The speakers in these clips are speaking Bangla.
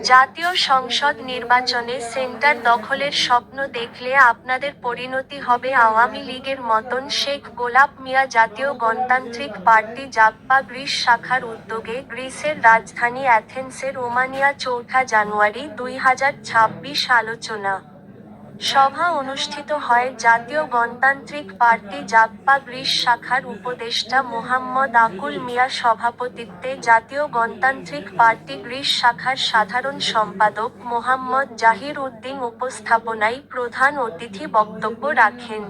জাতীয় সংসদ নির্বাচনে সেন্টার দখলের স্বপ্ন দেখলে আপনাদের পরিণতি হবে আওয়ামী লীগের মতন। শেখ গোলাপ মিয়া জাতীয় গণতান্ত্রিক পার্টি জাগপা গ্রিস শাখার উদ্যোগে গ্রিসের রাজধানী অ্যাথেন্সের ওমানিয়া ৪ জানুয়ারি ২০২৬ আলোচনা সভা অনুষ্ঠিত হয়। জাতীয় গণতান্ত্রিক পার্টি জাগপা গ্রিস শাখার উপদেষ্টা মোহাম্মদ আকুল মিয়া সভাপতিত্বে জাতীয় গণতান্ত্রিক পার্টি গ্রিস শাখার সাধারণ সম্পাদক মোহাম্মদ জাহির উদ্দিন উপস্থাপনায় প্রধান অতিথি বক্তব্য রাখেন।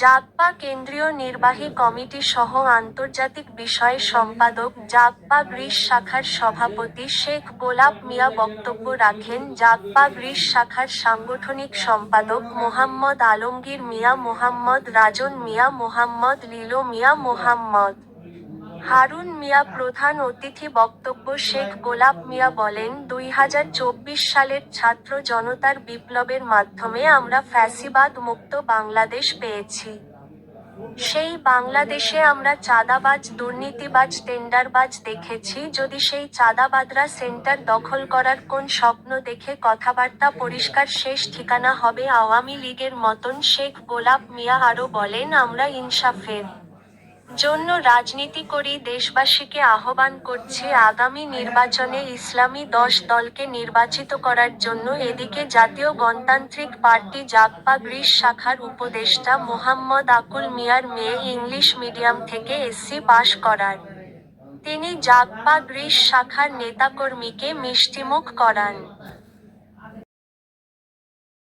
জাগপা কেন্দ্রীয় নির্বাহী কমিটি সহ আন্তর্জাতিক বিষয়ে সম্পাদক জাগপা গ্রিস শাখার সভাপতি শেখ গোলাপ মিয়া বক্তব্য রাখেন। জাগপা গ্রিস শাখার সাংগঠনিক সম্পাদক মোহাম্মদ আলমগীর মিয়া, মোহাম্মদ রাজন মিয়া, মোহাম্মদ লিলো মিয়া, মোহাম্মদ হারুন মিয়া প্রধান অতিথি বক্তব্য শেখ গোলাপ মিয়া বলেন, ২০২৪ সালের ছাত্র জনতার বিপ্লবের মাধ্যমে আমরা ফ্যাসিবাদ মুক্ত বাংলাদেশ পেয়েছি। সেই বাংলাদেশে আমরা চাঁদাবাজ, দুর্নীতিবাজ, টেন্ডারবাজ দেখেছি। যদি সেই চাঁদাবাজরা সেন্টার দখল করার কোন স্বপ্ন দেখে কথাবার্তা পরিষ্কার, শেষ ঠিকানা হবে আওয়ামী লীগের মতন। শেখ গোলাপ মিয়া আরও বলেন, আমরা ইনসাফের জন্য রাজনীতি করি। দেশবাসীকে আহ্বান করছি আগামী নির্বাচনে ইসলামী ১০ দলকে নির্বাচিত করার জন্য। এদিকে জাতীয় গণতান্ত্রিক পার্টি জাগপা গ্রিস শাখার উপদেষ্টা মোহাম্মদ আকুল মিয়ার মেয়ে ইংলিশ মিডিয়াম থেকে এসসি পাশ করার তিনি জাগপা গ্রিস শাখার নেতাকর্মীকে মিষ্টিমুখ করান।